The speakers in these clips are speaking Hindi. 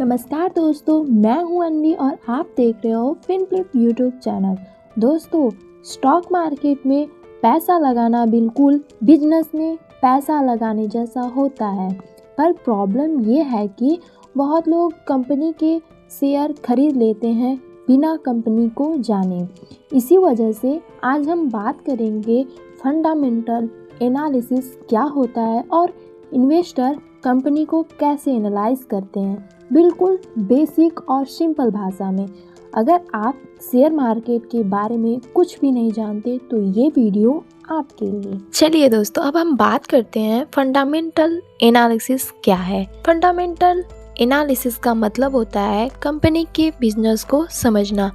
नमस्कार दोस्तों, मैं हूं अन्वी और आप देख रहे हो फिनफ्लिप यूट्यूब चैनल। दोस्तों, स्टॉक मार्केट में पैसा लगाना बिल्कुल बिजनेस में पैसा लगाने जैसा होता है, पर प्रॉब्लम ये है कि बहुत लोग कंपनी के शेयर खरीद लेते हैं बिना कंपनी को जाने। इसी वजह से आज हम बात करेंगे फंडामेंटल एनालिसिस क्या होता है और इन्वेस्टर कंपनी को कैसे एनालाइज करते हैं, बिल्कुल बेसिक और सिंपल भाषा में। अगर आप शेयर मार्केट के बारे में कुछ भी नहीं जानते तो ये वीडियो आपके लिए। चलिए दोस्तों, अब हम बात करते हैं फंडामेंटल एनालिसिस क्या है। फंडामेंटल एनालिसिस का मतलब होता है कंपनी के बिजनेस को समझना।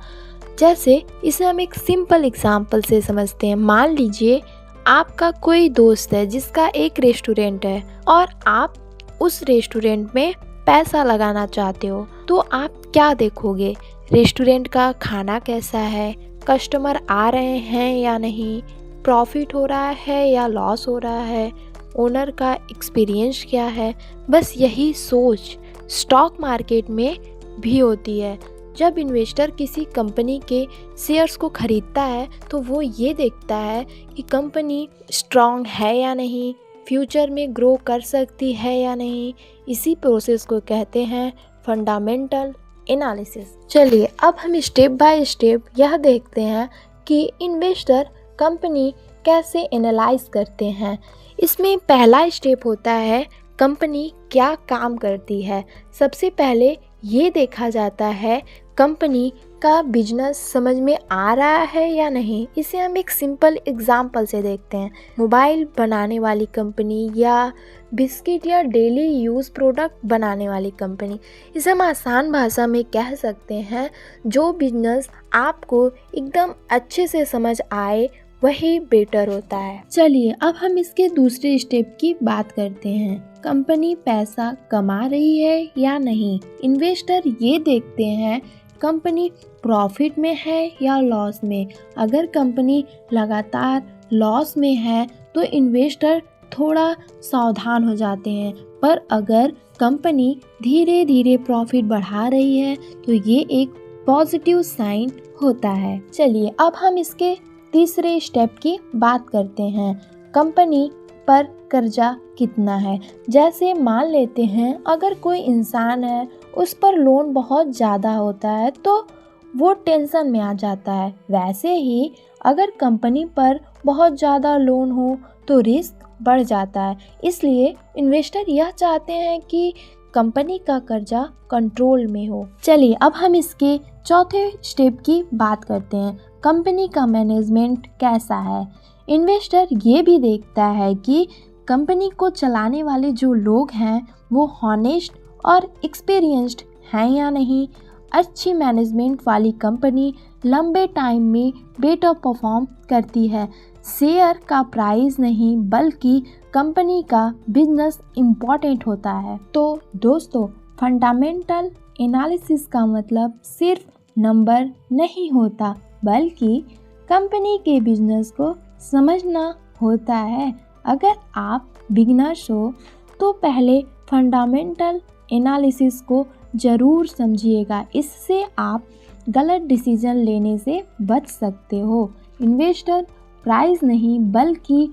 जैसे इसे हम एक सिंपल एग्जांपल से समझते हैं। मान लीजिए आपका कोई दोस्त है जिसका एक रेस्टोरेंट है और आप उस रेस्टोरेंट में पैसा लगाना चाहते हो, तो आप क्या देखोगे? रेस्टोरेंट का खाना कैसा है, कस्टमर आ रहे हैं या नहीं, प्रॉफिट हो रहा है या लॉस हो रहा है, ओनर का एक्सपीरियंस क्या है। बस यही सोच स्टॉक मार्केट में भी होती है। जब इन्वेस्टर किसी कंपनी के शेयर्स को खरीदता है तो वो ये देखता है कि कंपनी स्ट्रांग है या नहीं, फ्यूचर में ग्रो कर सकती है या नहीं। इसी प्रोसेस को कहते हैं फंडामेंटल एनालिसिस। चलिए अब हम स्टेप बाय स्टेप यह देखते हैं कि इन्वेस्टर कंपनी कैसे एनालाइज करते हैं। इसमें पहला स्टेप होता है कंपनी क्या काम करती है। सबसे पहले ये देखा जाता है कंपनी का बिजनेस समझ में आ रहा है या नहीं। इसे हम एक सिंपल एग्जांपल से देखते हैं। मोबाइल बनाने वाली कंपनी या बिस्किट या डेली यूज़ प्रोडक्ट बनाने वाली कंपनी। इसे हम आसान भाषा में कह सकते हैं जो बिजनेस आपको एकदम अच्छे से समझ आए वही बेटर होता है। चलिए अब हम इसके दूसरे स्टेप की बात करते हैं। कंपनी पैसा कमा रही है या नहीं। इन्वेस्टर ये देखते हैं कंपनी प्रॉफिट में है या लॉस में। अगर कंपनी लगातार लॉस में है तो इन्वेस्टर थोड़ा सावधान हो जाते हैं, पर अगर कंपनी धीरे धीरे प्रॉफिट बढ़ा रही है तो ये एक पॉजिटिव साइन होता है। चलिए अब हम इसके तीसरे स्टेप की बात करते हैं। कंपनी पर कर्जा कितना है। जैसे मान लेते हैं अगर कोई इंसान है उस पर लोन बहुत ज़्यादा होता है तो वो टेंशन में आ जाता है। वैसे ही अगर कंपनी पर बहुत ज़्यादा लोन हो तो रिस्क बढ़ जाता है। इसलिए इन्वेस्टर यह चाहते हैं कि कंपनी का कर्जा कंट्रोल में हो। चलिए अब हम इसके चौथे स्टेप की बात करते हैं। कंपनी का मैनेजमेंट कैसा है। इन्वेस्टर ये भी देखता है कि कंपनी को चलाने वाले जो लोग हैं वो हॉनेस्ट और एक्सपीरियंस्ड हैं या नहीं। अच्छी मैनेजमेंट वाली कंपनी लंबे टाइम में बेटर परफॉर्म करती है। शेयर का प्राइस नहीं बल्कि कंपनी का बिजनेस इम्पॉर्टेंट होता है। तो दोस्तों, फंडामेंटल एनालिसिस का मतलब सिर्फ नंबर नहीं होता बल्कि कंपनी के बिजनेस को समझना होता है। अगर आप बिगिनर्स हो तो पहले फंडामेंटल एनालिसिस को ज़रूर समझिएगा। इससे आप गलत डिसीजन लेने से बच सकते हो। इन्वेस्टर प्राइस नहीं बल्कि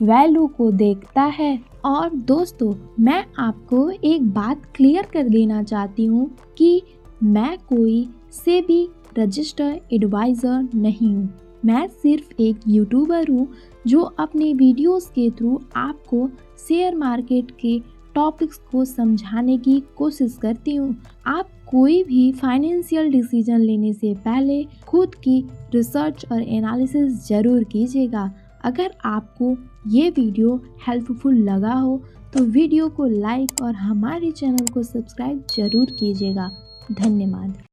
वैल्यू को देखता है। और दोस्तों, मैं आपको एक बात क्लियर कर देना चाहती हूँ कि मैं कोई सेबी रजिस्टर्ड एडवाइज़र नहीं हूँ। मैं सिर्फ एक यूट्यूबर हूँ जो अपने वीडियोस के थ्रू आपको शेयर मार्केट के टॉपिक्स को समझाने की कोशिश करती हूँ। आप कोई भी फाइनेंशियल डिसीजन लेने से पहले खुद की रिसर्च और एनालिसिस ज़रूर कीजिएगा। अगर आपको ये वीडियो हेल्पफुल लगा हो तो वीडियो को लाइक और हमारे चैनल को सब्सक्राइब ज़रूर कीजिएगा। धन्यवाद।